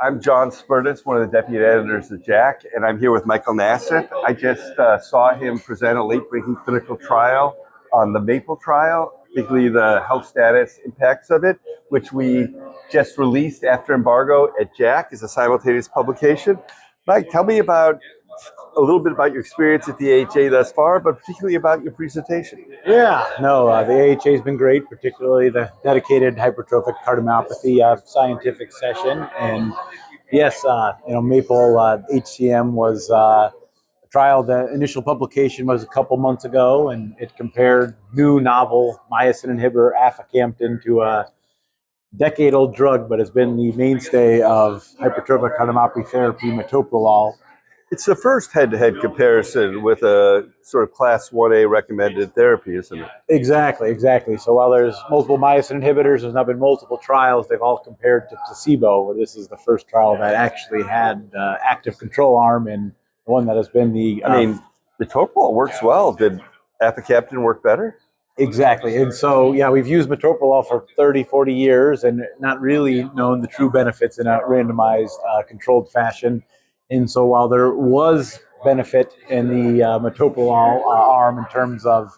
I'm John Spertus, one of the deputy editors of JACC, and I'm here with Michael Nassif. I just saw him present a late-breaking clinical trial on the MAPLE trial, particularly the health status impacts of it, which we just released after embargo at JACC as a simultaneous publication. Mike, tell me a little bit about your experience at the AHA thus far, but particularly about your presentation. Yeah, no, the AHA has been great, particularly the dedicated hypertrophic cardiomyopathy scientific session. And yes, MAPLE HCM was a trial. The initial publication was a couple months ago, and it compared new novel myosin inhibitor Aficamten to a decade-old drug, but has been the mainstay of hypertrophic cardiomyopathy therapy, Metoprolol. It's the first head-to-head comparison with a sort of class 1A recommended therapy, isn't it? Exactly. So while there's multiple myosin inhibitors, there's now been multiple trials. They've all compared to placebo, where this is the first trial that actually had active control arm, and the one that has been the... metoprolol works well. Did Aficamten work better? Exactly. And so, yeah, we've used metoprolol for 30, 40 years and not really known the true benefits in a randomized, controlled fashion. And so while there was benefit in the metoprolol arm in terms of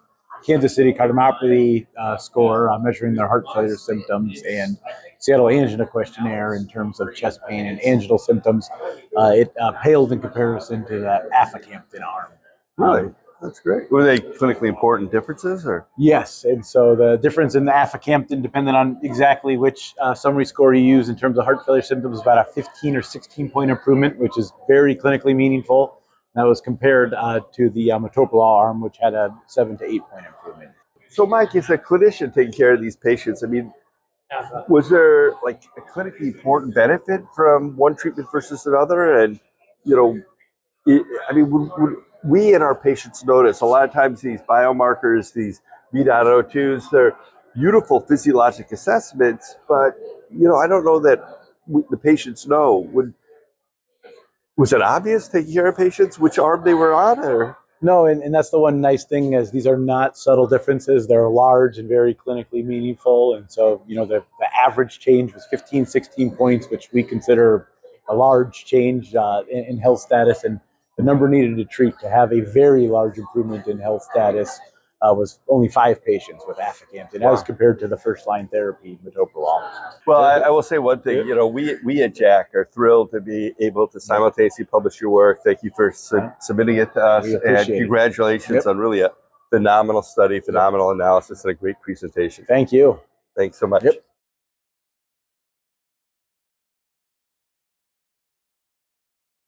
Kansas City Cardiomyopathy score, measuring their heart failure symptoms, and Seattle Angina Questionnaire in terms of chest pain and anginal symptoms, it paled in comparison to the Aficamten arm. Really? That's great. Were they clinically important differences, or? Yes, and so the difference in the Aficamten, depending on exactly which summary score you use in terms of heart failure symptoms, is about a 15 or 16 point improvement, which is very clinically meaningful. That was compared to the metoprolol arm, which had a 7 to 8 point improvement. So, Mike, as a clinician taking care of these patients, was there like a clinically important benefit from one treatment versus another? And, would we and our patients notice a lot of times these biomarkers, these V.O2s, they're beautiful physiologic assessments, but, I don't know that the patients know. Was it obvious taking care of patients which arm they were on, or? No, and that's the one nice thing, is these are not subtle differences. They're large and very clinically meaningful. And so, the average change was 15, 16 points, which we consider a large change in health status. And the number needed to treat to have a very large improvement in health status was only 5 patients with Aficamten, as compared to the first-line therapy, metoprolol. Well, I will say one thing. We at JACC are thrilled to be able to simultaneously publish your work. Thank you for submitting it to us, and congratulations on really a phenomenal study, phenomenal analysis, and a great presentation. Thank you. Thanks so much. Yep.